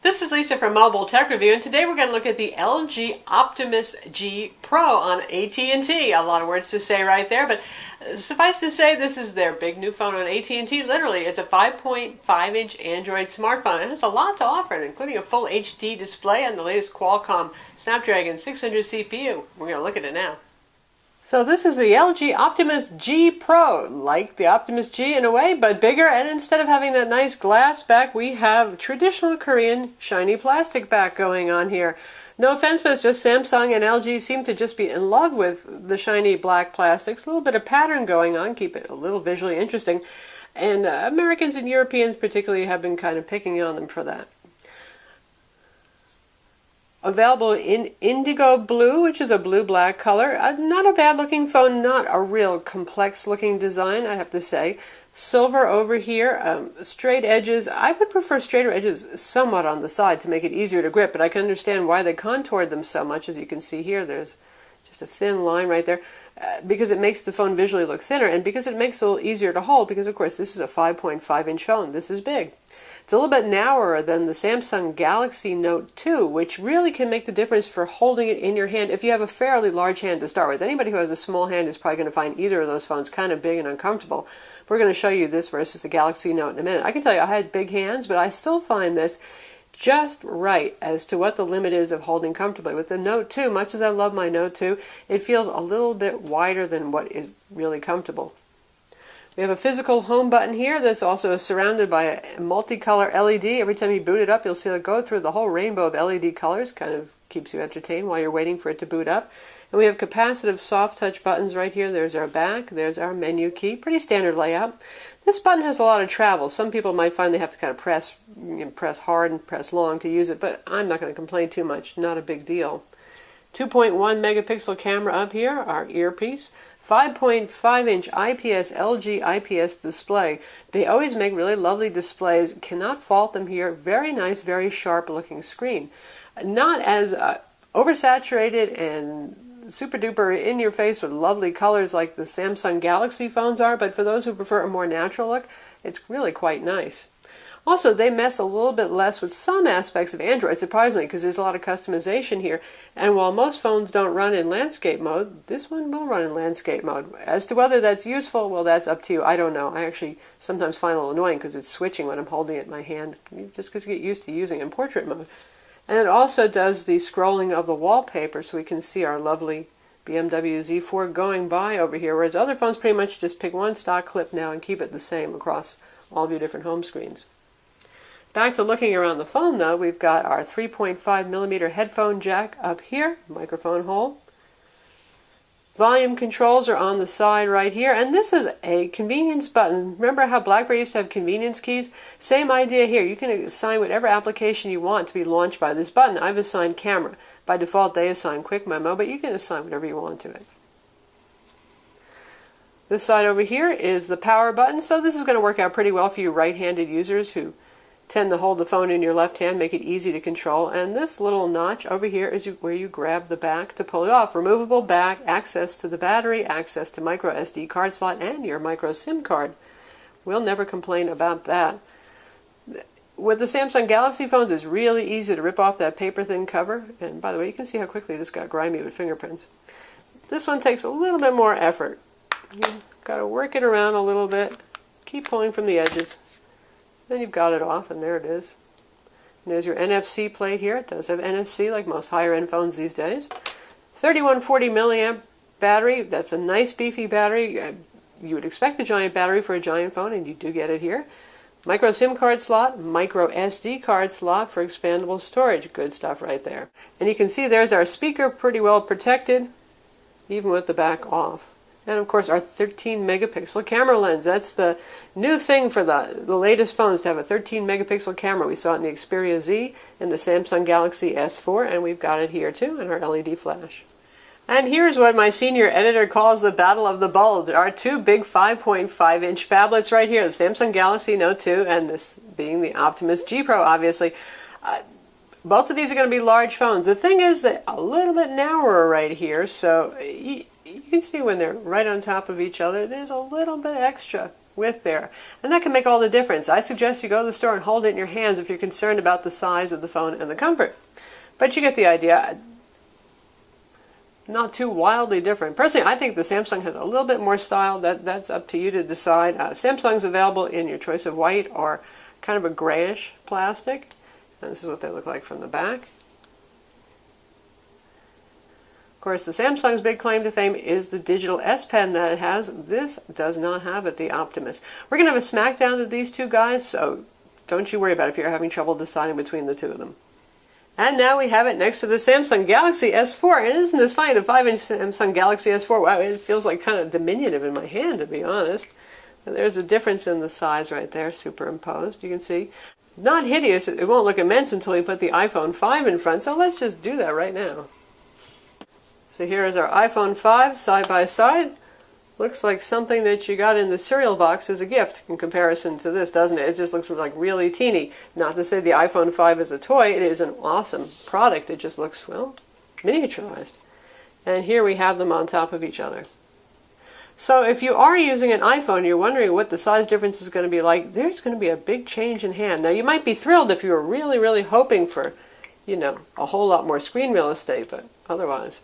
This is Lisa from Mobile Tech Review, and today we're going to look at the LG Optimus G Pro on AT&T. A lot of words to say right there, but suffice to say, this is their big new phone on AT&T. Literally, it's a 5.5-inch Android smartphone. It has a lot to offer, including a full HD display and the latest Qualcomm Snapdragon 600 CPU. We're going to look at it now. So this is the LG Optimus G Pro, like the Optimus G in a way, but bigger, and instead of having that nice glass back, we have traditional Korean shiny plastic back going on here. No offense, but it's just Samsung and LG seem to just be in love with the shiny black plastics. A little bit of pattern going on, keep it a little visually interesting, and Americans and Europeans particularly have been kind of picking on them for that. Available in indigo blue, which is a blue-black color. Not a bad-looking phone, not a real complex-looking design, I have to say. Silver over here, straight edges. I would prefer straighter edges somewhat on the side to make it easier to grip, but I can understand why they contoured them so much. As you can see here, there's just a thin line right there, because it makes the phone visually look thinner, and because it makes it a little easier to hold, because, of course, this is a 5.5-inch phone. This is big. It's a little bit narrower than the Samsung Galaxy Note 2, which really can make the difference for holding it in your hand if you have a fairly large hand to start with. Anybody who has a small hand is probably going to find either of those phones kind of big and uncomfortable. We're going to show you this versus the Galaxy Note in a minute. I can tell you I had big hands, but I still find this just right as to what the limit is of holding comfortably. With the Note 2, much as I love my Note 2, it feels a little bit wider than what is really comfortable. We have a physical home button here. This also is surrounded by a multicolor LED. Every time you boot it up, you'll see it go through the whole rainbow of LED colors. Kind of keeps you entertained while you're waiting for it to boot up. And we have capacitive soft touch buttons right here. There's our back. There's our menu key. Pretty standard layout. This button has a lot of travel. Some people might find they have to kind of press hard and press long to use it, but I'm not going to complain too much. Not a big deal. 2.1 megapixel camera up here, our earpiece. 5.5-inch IPS LG IPS display. They always make really lovely displays. Cannot fault them here. Very nice, very sharp looking screen. Not as oversaturated and super duper in your face with lovely colors like the Samsung Galaxy phones are, but for those who prefer a more natural look, it's really quite nice. Also, they mess a little bit less with some aspects of Android, surprisingly, because there's a lot of customization here. And while most phones don't run in landscape mode, this one will run in landscape mode. As to whether that's useful, well, that's up to you. I don't know. I actually sometimes find it a little annoying because it's switching when I'm holding it in my hand, just because you get used to using it in portrait mode. And it also does the scrolling of the wallpaper, so we can see our lovely BMW Z4 going by over here, whereas other phones pretty much just pick one stock clip now and keep it the same across all of your different home screens. Back to looking around the phone, though, we've got our 3.5mm headphone jack up here, microphone hole. Volume controls are on the side right here, and this is a convenience button. Remember how BlackBerry used to have convenience keys? Same idea here. You can assign whatever application you want to be launched by this button. I've assigned camera. By default, they assign quick memo, but you can assign whatever you want to it. This side over here is the power button, so this is going to work out pretty well for you right-handed users who tend to hold the phone in your left hand, make it easy to control. And this little notch over here is where you grab the back to pull it off. Removable back, access to the battery, access to micro SD card slot, and your micro SIM card. We'll never complain about that. With the Samsung Galaxy phones, it's really easy to rip off that paper-thin cover. And by the way, you can see how quickly this got grimy with fingerprints. This one takes a little bit more effort. You've got to work it around a little bit. Keep pulling from the edges. Then you've got it off, and there it is. And there's your NFC plate here. It does have NFC, like most higher-end phones these days. 3140 milliamp battery. That's a nice, beefy battery. You would expect a giant battery for a giant phone, and you do get it here. Micro SIM card slot, micro SD card slot for expandable storage. Good stuff right there. And you can see there's our speaker, pretty well protected, even with the back off. And, of course, our 13-megapixel camera lens. That's the new thing for the latest phones, to have a 13-megapixel camera. We saw it in the Xperia Z and the Samsung Galaxy S4, and we've got it here, too, in our LED flash. And here's what my senior editor calls the Battle of the Bulb. Our two big 5.5-inch phablets right here, the Samsung Galaxy Note 2 and this being the Optimus G Pro, obviously. Both of these are going to be large phones. The thing is that a little bit narrower right here, so you can see when they're right on top of each other, there's a little bit extra width there. And that can make all the difference. I suggest you go to the store and hold it in your hands if you're concerned about the size of the phone and the comfort. But you get the idea. Not too wildly different. Personally, I think the Samsung has a little bit more style. That's up to you to decide. Samsung's available in your choice of white or kind of a grayish plastic. And this is what they look like from the back. Of course, the Samsung's big claim to fame is the digital S Pen that it has. This does not have it, the Optimus. We're going to have a smackdown of these two guys, so don't you worry about it if you're having trouble deciding between the two of them. And now we have it next to the Samsung Galaxy S4. And isn't this funny? The 5-inch Samsung Galaxy S4, wow, it feels like kind of diminutive in my hand, to be honest. And there's a difference in the size right there, superimposed, you can see. Not hideous. It won't look immense until we put the iPhone 5 in front, so let's just do that right now. So here is our iPhone 5 side by side. Looks like something that you got in the cereal box as a gift in comparison to this, doesn't it? It just looks like really teeny. Not to say the iPhone 5 is a toy. It is an awesome product. It just looks, well, miniaturized. And here we have them on top of each other. So if you are using an iPhone, you're wondering what the size difference is going to be like, there's going to be a big change in hand. Now, you might be thrilled if you were really, really hoping for, you know, a whole lot more screen real estate, but otherwise,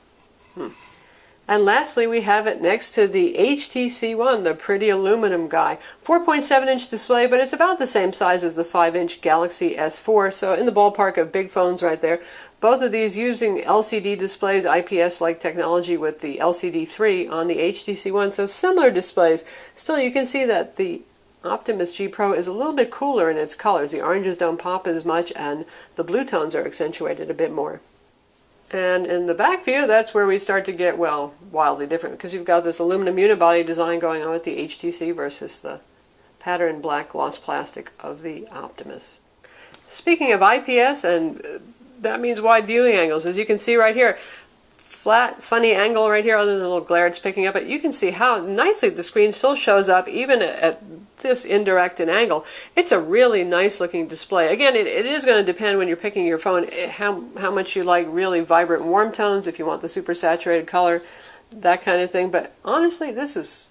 And lastly, we have it next to the HTC One, the pretty aluminum guy. 4.7-inch display, but it's about the same size as the 5-inch Galaxy S4, so in the ballpark of big phones right there. Both of these using LCD displays, IPS-like technology with the LCD 3 on the HTC One, so similar displays. Still, you can see that the Optimus G Pro is a little bit cooler in its colors. The oranges don't pop as much, and the blue tones are accentuated a bit more. And in the back view, that's where we start to get, well, wildly different, because you've got this aluminum unibody design going on with the HTC versus the patterned black gloss plastic of the Optimus. Speaking of IPS, and that means wide viewing angles, as you can see right here, flat, funny angle right here, other than the little glare it's picking up, but you can see how nicely the screen still shows up, even at this indirect an angle. It's a really nice looking display. Again, it is going to depend when you're picking your phone how much you like really vibrant warm tones, if you want the super saturated color, that kind of thing. But honestly, this is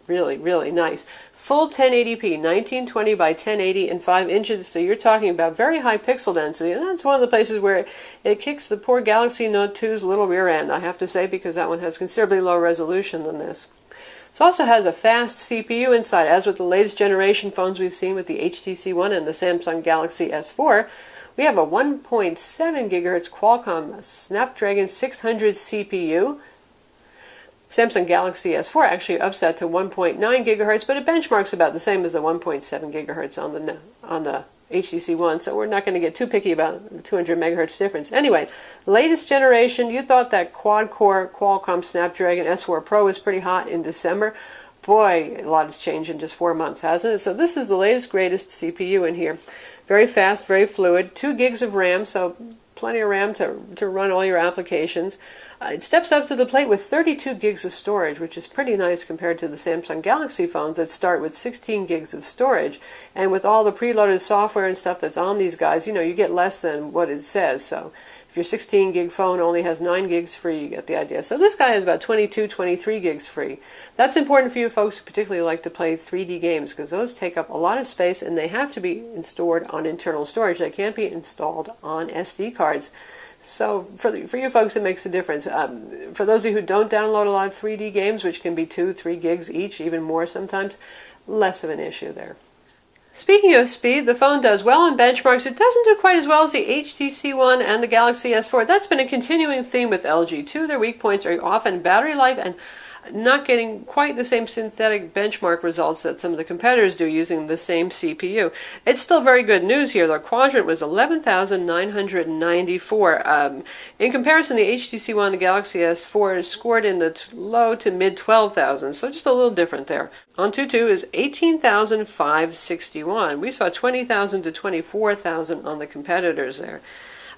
really, really nice. Full 1080p, 1920 by 1080 and 5 inches, so you're talking about very high pixel density, and that's one of the places where it kicks the poor Galaxy Note 2's little rear end, I have to say, because that one has considerably lower resolution than this. It also has a fast CPU inside, as with the latest generation phones we've seen with the HTC One and the Samsung Galaxy S4. We have a 1.7 gigahertz Qualcomm Snapdragon 600 CPU. Samsung Galaxy S4 actually ups that to 1.9 gigahertz, but it benchmarks about the same as the 1.7 gigahertz on the HTC One, so we're not going to get too picky about the 200 megahertz difference. Anyway, latest generation, you thought that quad-core Qualcomm Snapdragon S4 Pro was pretty hot in December. Boy, a lot has changed in just 4 months, hasn't it? So this is the latest, greatest CPU in here. Very fast, very fluid, 2 gigs of RAM, so plenty of RAM to run all your applications. It steps up to the plate with 32 gigs of storage, which is pretty nice compared to the Samsung Galaxy phones that start with 16 gigs of storage. And with all the preloaded software and stuff that's on these guys, you know, you get less than what it says. So if your 16 gig phone only has 9 gigs free, you get the idea. So this guy has about 22, 23 gigs free. That's important for you folks who particularly like to play 3D games, because those take up a lot of space and they have to be stored on internal storage. They can't be installed on SD cards. So for you folks, it makes a difference. For those of you who don't download a lot of 3D games, which can be 2-3 gigs each, even more sometimes, less of an issue there. Speaking of speed, the phone does well in benchmarks. It doesn't do quite as well as the HTC One and the Galaxy S4. That's been a continuing theme with LG too. Their weak points are often battery life and not getting quite the same synthetic benchmark results that some of the competitors do using the same CPU. It's still very good news here. The quadrant was 11,994. In comparison, the HTC One and the Galaxy S4 is scored in the low to mid 12,000, so just a little different there. Antutu is 18,561. We saw 20,000 to 24,000 on the competitors there.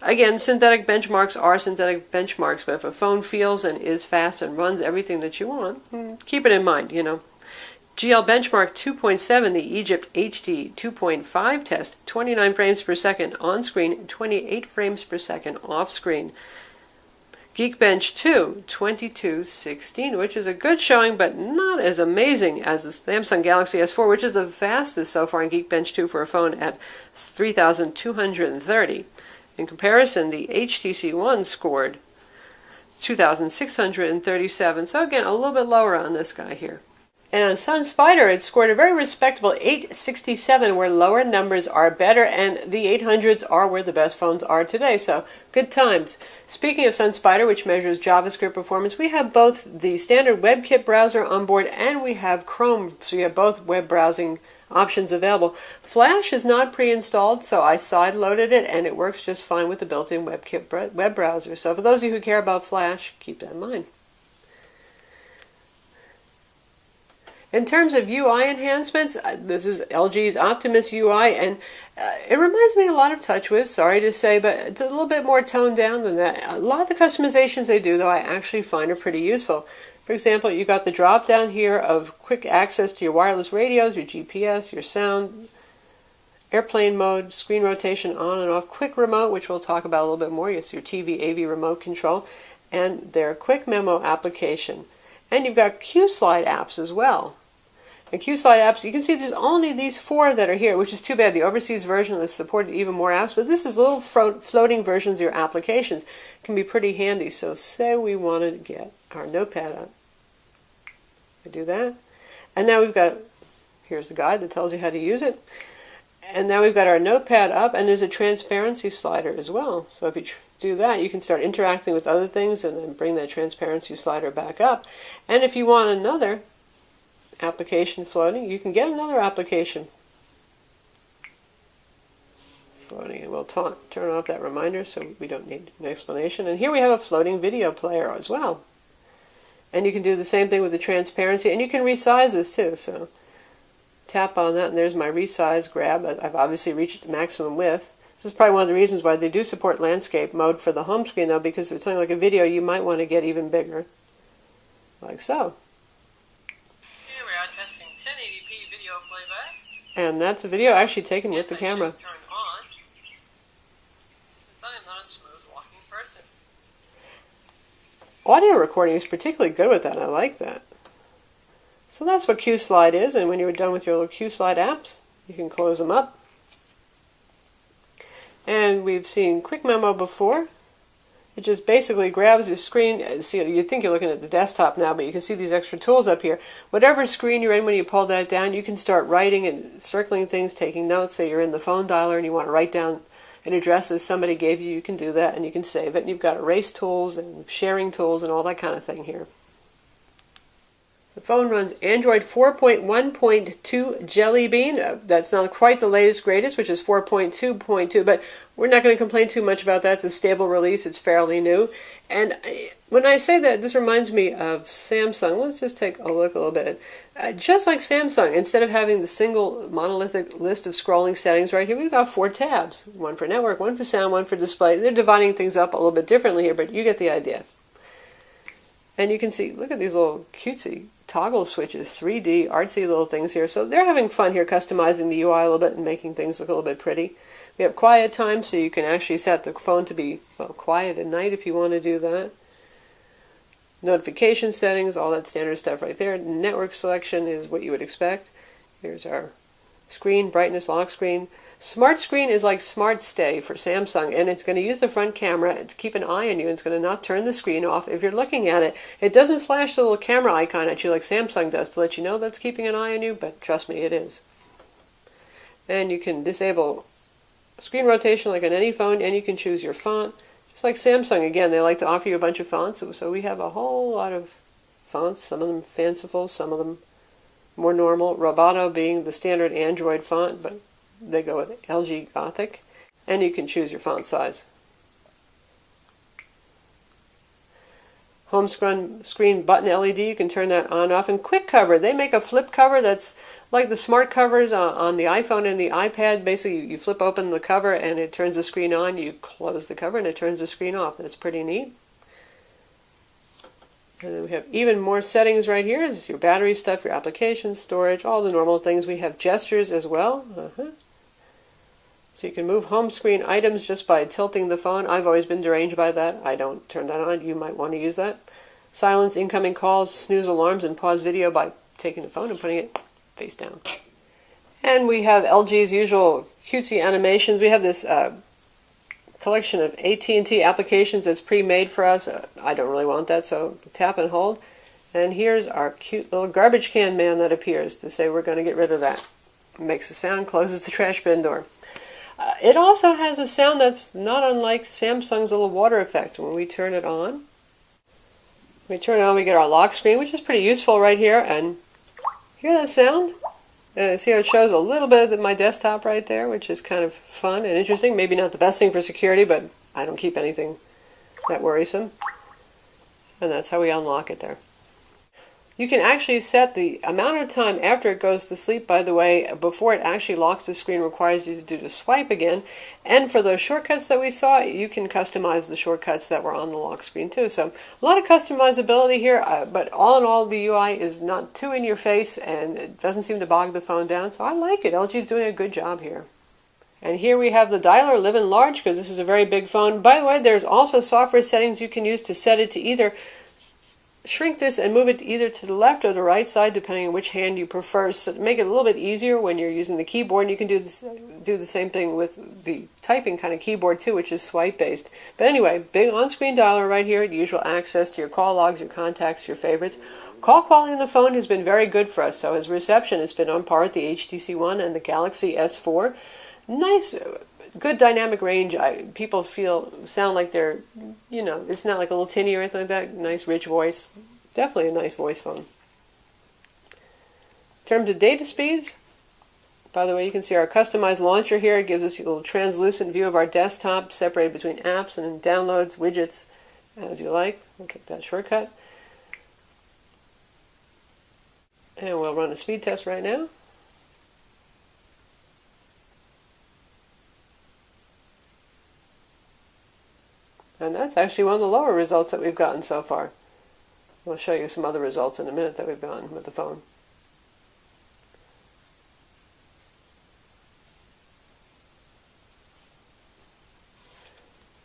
Again, synthetic benchmarks are synthetic benchmarks, but if a phone feels and is fast and runs everything that you want, keep it in mind, you know. GL Benchmark 2.7, the Egypt HD 2.5 test, 29 frames per second on screen, 28 frames per second off screen. Geekbench 2, 2216, which is a good showing, but not as amazing as the Samsung Galaxy S4, which is the fastest so far in Geekbench 2 for a phone at 3,230. In comparison, the HTC One scored 2,637, so again, a little bit lower on this guy here. And on SunSpider, it scored a very respectable 867, where lower numbers are better, and the 800s are where the best phones are today, so good times. Speaking of SunSpider, which measures JavaScript performance, we have both the standard WebKit browser on board, and we have Chrome, so you have both web browsing options available. Flash is not pre-installed, so I side-loaded it, and it works just fine with the built-in WebKit web browser. So for those of you who care about Flash, keep that in mind. In terms of UI enhancements, this is LG's Optimus UI, and it reminds me a lot of TouchWiz, sorry to say, but it's a little bit more toned down than that. A lot of the customizations they do, though, I actually find are pretty useful. For example, you got the drop down here of quick access to your wireless radios, your GPS, your sound, airplane mode, screen rotation on and off, quick remote, which we'll talk about a little bit more. It's your TV AV remote control, and their quick memo application. And you've got QSlide apps as well. And QSlide apps, you can see there's only these 4 that are here, which is too bad. The overseas version has supported even more apps, but this is little floating versions of your applications. It can be pretty handy. So say we wanted to get our notepad up. I do that. And now we've got, here's the guide that tells you how to use it. And now we've got our notepad up, and there's a transparency slider as well. So if you do that, you can start interacting with other things and then bring that transparency slider back up. And if you want another application floating, you can get another application floating, and we'll turn off that reminder so we don't need an explanation. And here we have a floating video player as well, and you can do the same thing with the transparency, and you can resize this too. So tap on that, and there's my resize grab. I've obviously reached maximum width. This is probably one of the reasons why they do support landscape mode for the home screen, though, because if it's something like a video, you might want to get even bigger, like so. Testing 1080p video playback. And that's a video actually taken with the camera. Turn on. Since I am not a smooth walking person. Audio recording is particularly good with that. I like that. So that's what QSlide is, and when you're done with your little QSlide apps, you can close them up. And we've seen Quick Memo before. It just basically grabs your screen. See, you'd think you're looking at the desktop now, but you can see these extra tools up here. Whatever screen you're in, when you pull that down, you can start writing and circling things, taking notes. Say you're in the phone dialer and you want to write down an address that somebody gave you, you can do that, and you can save it. And you've got erase tools and sharing tools and all that kind of thing here. The phone runs Android 4.1.2 Jelly Bean. That's not quite the latest, greatest, which is 4.2.2, but we're not going to complain too much about that. It's a stable release. It's fairly new. And when I say that, this reminds me of Samsung. Let's just take a look a little bit. Just like Samsung, instead of having the single monolithic list of scrolling settings right here, we've got 4 tabs. One for network, one for sound, one for display. They're dividing things up a little bit differently here, but you get the idea. And you can see, look at these little cutesy toggle switches, 3D, artsy little things here. So they're having fun here customizing the UI a little bit and making things look a little bit pretty. We have quiet time, so you can actually set the phone to be quiet at night if you want to do that. Notification settings, all that standard stuff right there. Network selection is what you would expect. Here's our screen, brightness, lock screen. Smart Screen is like Smart Stay for Samsung, and it's going to use the front camera to keep an eye on you. It's going to not turn the screen off if you're looking at it. It doesn't flash the little camera icon at you like Samsung does to let you know that's keeping an eye on you, but trust me, it is. And you can disable screen rotation like on any phone, and you can choose your font. Just like Samsung, again, they like to offer you a bunch of fonts, so we have a whole lot of fonts, some of them fanciful, some of them more normal. Roboto being the standard Android font, but they go with LG Gothic, and you can choose your font size. Home screen button LED, you can turn that on off. And quick cover, they make a flip cover that's like the smart covers on the iPhone and the iPad. Basically, you flip open the cover and it turns the screen on. You close the cover and it turns the screen off. That's pretty neat. And then we have even more settings right here. This is your battery stuff, your applications, storage, all the normal things. We have gestures as well. So you can move home screen items just by tilting the phone. I've always been deranged by that. I don't turn that on. You might want to use that. Silence incoming calls, snooze alarms, and pause video by taking the phone and putting it face down. And we have LG's usual cutesy animations. We have this collection of AT&T applications that's pre-made for us. I don't really want that, so tap and hold. And here's our cute little garbage can man that appears to say we're going to get rid of that. It makes a sound, closes the trash bin door. It also has a sound that's not unlike Samsung's little water effect. When we turn it on, we get our lock screen, which is pretty useful right here. And hear that sound? See how it shows a little bit of my desktop right there, which is kind of fun and interesting. Maybe not the best thing for security, but I don't keep anything that worrisome. And that's how we unlock it there. You can actually set the amount of time after it goes to sleep, by the way, before it actually locks the screen, requires you to do the swipe again. And for those shortcuts that we saw, you can customize the shortcuts that were on the lock screen too. So a lot of customizability here, but all in all, the UI is not too in your face and it doesn't seem to bog the phone down. So I like it. LG's doing a good job here. And here we have the dialer, live in large, because this is a very big phone. By the way, there's also software settings you can use to set it to either shrink this and move it either to the left or the right side, depending on which hand you prefer. So to make it a little bit easier when you're using the keyboard, and you can do the same thing with the typing kind of keyboard too, which is swipe based. But anyway, big on-screen dialer right here, usual access to your call logs, your contacts, your favorites. Call quality on the phone has been very good for us, so his reception has been on par with the HTC One and the Galaxy S4. Nice, good dynamic range. People sound like they're, it's not like a little tinny or anything like that. Nice rich voice. Definitely a nice voice phone. In terms of data speeds, by the way, you can see our customized launcher here. It gives us a little translucent view of our desktop, separated between apps and downloads, widgets, as you like. We'll take that shortcut. And we'll run a speed test right now. And that's actually one of the lower results that we've gotten so far. We'll show you some other results in a minute that we've gotten with the phone.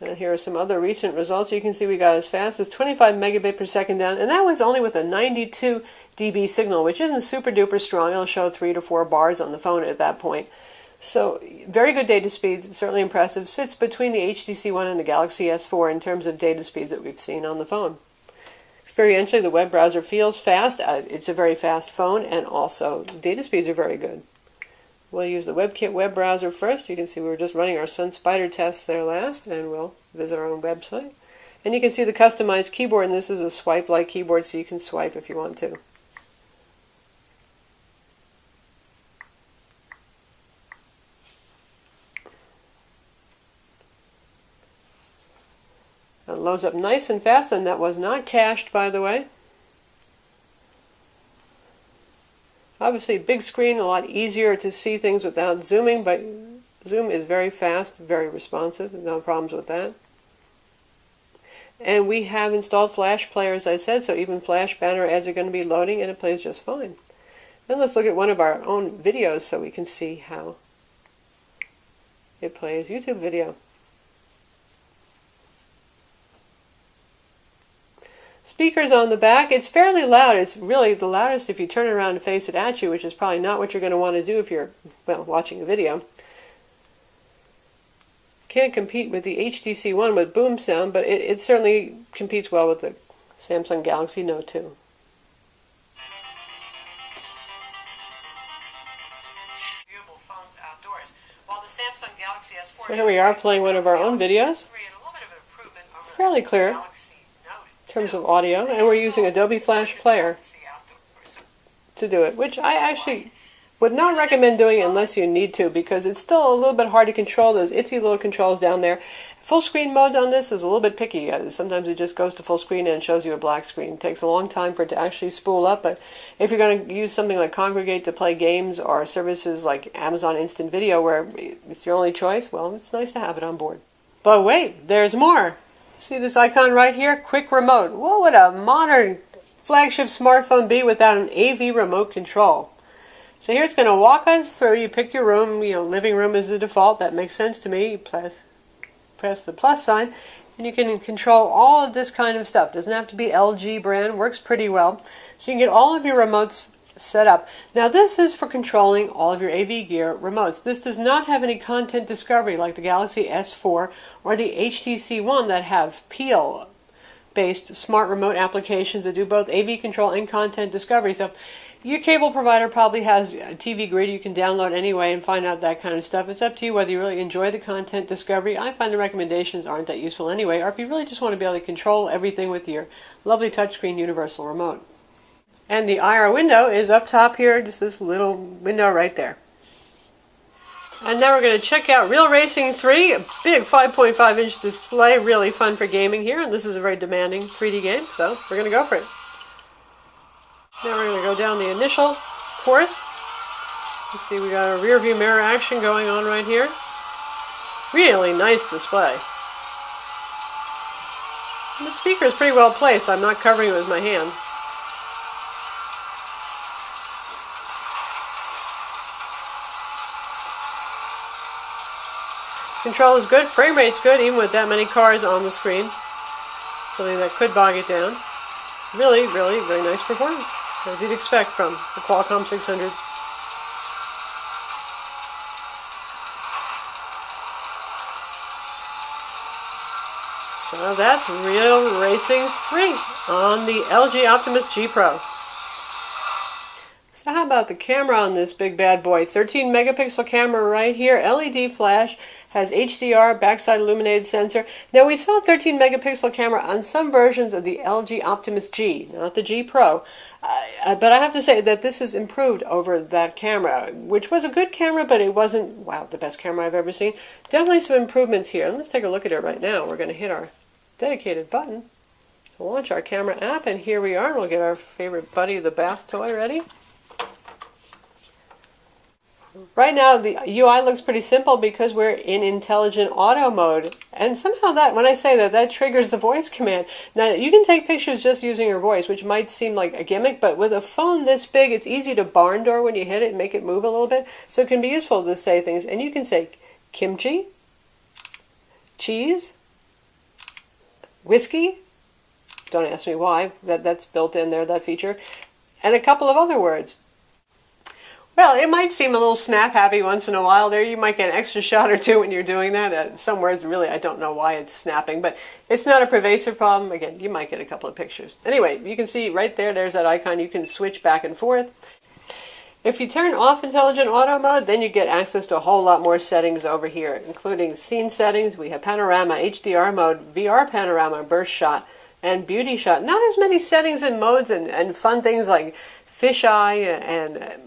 And here are some other recent results. You can see we got as fast as 25 megabit per second down, and that was only with a 92 dB signal, which isn't super duper strong. It'll show 3 to 4 bars on the phone at that point. So, very good data speeds, certainly impressive. Sits between the HTC One and the Galaxy S4 in terms of data speeds that we've seen on the phone. Experientially, the web browser feels fast. It's a very fast phone, and also data speeds are very good. We'll use the WebKit web browser first. You can see we were just running our Sun Spider tests there last, and we'll visit our own website. And you can see the customized keyboard, and this is a swipe-like keyboard, so you can swipe if you want to. It loads up nice and fast, and that was not cached, by the way. Obviously, big screen, a lot easier to see things without zooming, but zoom is very fast, very responsive, no problems with that. And we have installed Flash Player, as I said, so even Flash banner ads are going to be loading, and it plays just fine. Then let's look at one of our own videos so we can see how it plays YouTube video. Speakers on the back, it's fairly loud. It's really the loudest if you turn it around and face it at you, which is probably not what you're going to want to do if you're, watching a video. Can't compete with the HTC One with boom sound, but it certainly competes well with the Samsung Galaxy Note 2. Viewable phones outdoors. While the Samsung Galaxy S4 So here we are playing one of our own videos. Fairly clear in terms of audio, and we're using Adobe Flash Player to do it, which I actually would not recommend doing unless you need to, because it's still a little bit hard to control those itsy little controls down there. Full screen mode on this is a little bit picky. Sometimes it just goes to full screen and shows you a black screen. It takes a long time for it to actually spool up, but if you're going to use something like Congregate to play games or services like Amazon Instant Video where it's your only choice, well, it's nice to have it on board. But wait, there's more. See this icon right here? Quick Remote. What would a modern flagship smartphone be without an AV remote control? So here it's going to walk us through. You pick your room, living room is the default. That makes sense to me. You press the plus sign, and you can control all of this kind of stuff. Doesn't have to be LG brand, works pretty well. So you can get all of your remotes set up. Now this is for controlling all of your AV gear remotes. This does not have any content discovery like the Galaxy S4 or the HTC One that have Peel based smart remote applications that do both AV control and content discovery. So your cable provider probably has a TV grid you can download anyway and find out that kind of stuff. It's up to you whether you really enjoy the content discovery. I find the recommendations aren't that useful anyway, or if you really just want to be able to control everything with your lovely touchscreen universal remote. And the IR window is up top here, just this little window right there. And now we're going to check out Real Racing 3, a big 5.5-inch display, really fun for gaming here, and this is a very demanding 3D game, so we're going to go for it. Now we're going to go down the initial course. Let's see, we got a rear view mirror action going on right here. Really nice display. And the speaker is pretty well placed. I'm not covering it with my hand. Control is good, frame rate's good, even with that many cars on the screen. Something that could bog it down. Really, really, very nice performance, as you'd expect from the Qualcomm 600. So that's Real Racing 3 on the LG Optimus G Pro. So how about the camera on this big bad boy? 13 megapixel camera right here, LED flash, has HDR, backside illuminated sensor. Now we saw a 13 megapixel camera on some versions of the LG Optimus G, not the G Pro. But I have to say that this is improved over that camera, which was a good camera, but it wasn't, wow, the best camera I've ever seen. Definitely some improvements here. Let's take a look at it right now. We're going to hit our dedicated button to launch our camera app, and here we are. We'll get our favorite buddy, the bath toy, ready. Right now, the UI looks pretty simple because we're in intelligent auto mode. And somehow that, when I say that, that triggers the voice command. Now, you can take pictures just using your voice, which might seem like a gimmick, but with a phone this big, it's easy to barn door when you hit it and make it move a little bit. So it can be useful to say things. And you can say kimchi, cheese, whiskey. Don't ask me why. That's built in there, that feature. And a couple of other words. Well, it might seem a little snap-happy once in a while there. You might get an extra shot or two when you're doing that. Some words, really, I don't know why it's snapping, but it's not a pervasive problem. Again, you might get a couple of pictures. Anyway, you can see right there, there's that icon. You can switch back and forth. If you turn off intelligent auto mode, then you get access to a whole lot more settings over here, including scene settings. We have panorama, HDR mode, VR panorama, burst shot, and beauty shot. Not as many settings and modes and fun things like fisheye and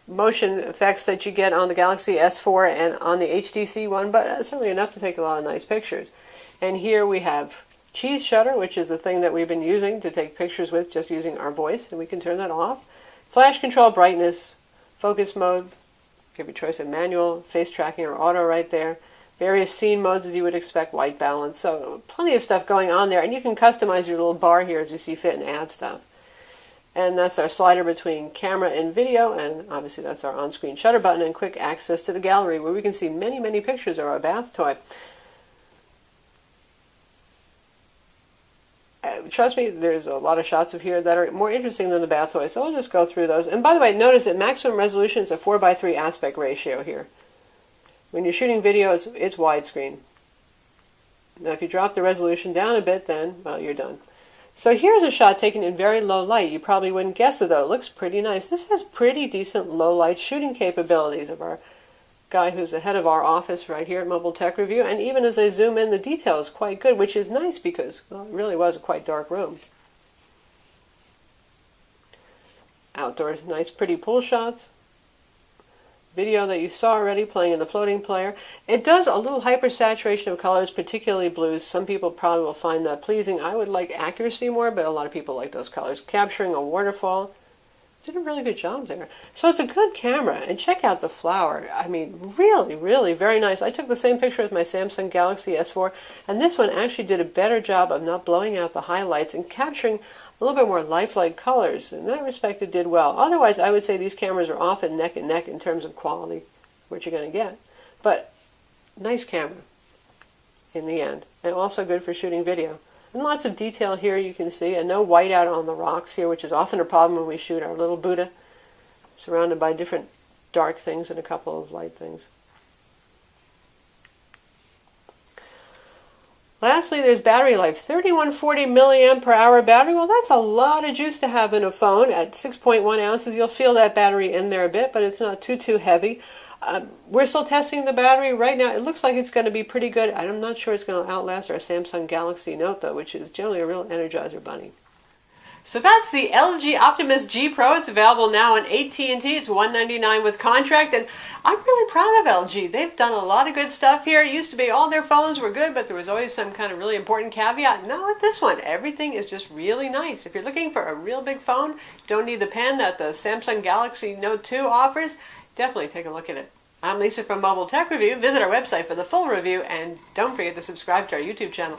motion effects that you get on the Galaxy S4 and on the HTC One, but certainly enough to take a lot of nice pictures. And here we have cheese shutter, which is the thing that we've been using to take pictures with, just using our voice, and we can turn that off. Flash control, brightness, focus mode, give you a choice of manual, face tracking or auto right there. Various scene modes as you would expect, white balance, so plenty of stuff going on there, and you can customize your little bar here as you see fit and add stuff. And that's our slider between camera and video, and obviously that's our on-screen shutter button and quick access to the gallery where we can see many, many pictures of our bath toy. Trust me, there's a lot of shots of here that are more interesting than the bath toy, so I'll just go through those. And by the way, notice that maximum resolution is a 4:3 aspect ratio here. When you're shooting video, it's widescreen. Now if you drop the resolution down a bit, then, well, you're done. So here's a shot taken in very low light. You probably wouldn't guess it, though. It looks pretty nice. This has pretty decent low light shooting capabilities of our guy who's the head of our office right here at Mobile Tech Review. And even as I zoom in, the detail is quite good, which is nice because, well, it really was a quite dark room. Outdoors, nice pretty pool shots. Video that you saw already playing in the floating player. It does a little hypersaturation of colors, particularly blues. Some people probably will find that pleasing. I would like accuracy more, but a lot of people like those colors. Capturing a waterfall, Did a really good job there. So it's a good camera, and check out the flower. I mean, really, really very nice. I took the same picture with my Samsung Galaxy S4, and this one actually did a better job of not blowing out the highlights and capturing a little bit more lifelike colors. In that respect, it did well. Otherwise, I would say these cameras are often neck and neck in terms of quality, what you're going to get. But nice camera in the end, and also good for shooting video. And lots of detail here you can see, and no whiteout on the rocks here, which is often a problem when we shoot our little Buddha, surrounded by different dark things and a couple of light things. Lastly, there's battery life. 3140 milliamp per hour battery. Well, that's a lot of juice to have in a phone. At 6.1 ounces, you'll feel that battery in there a bit, but it's not too heavy. We're still testing the battery right now. It looks like it's going to be pretty good. I'm not sure it's going to outlast our Samsung Galaxy Note, though, which is generally a real Energizer bunny. So that's the LG Optimus G Pro. It's available now on AT&T. It's $199 with contract, and I'm really proud of LG. They've done a lot of good stuff here. It used to be all their phones were good, but there was always some kind of really important caveat. Not with this one. Everything is just really nice. If you're looking for a real big phone, don't need the pen that the Samsung Galaxy Note 2 offers, definitely take a look at it. I'm Lisa from Mobile Tech Review. Visit our website for the full review, and don't forget to subscribe to our YouTube channel.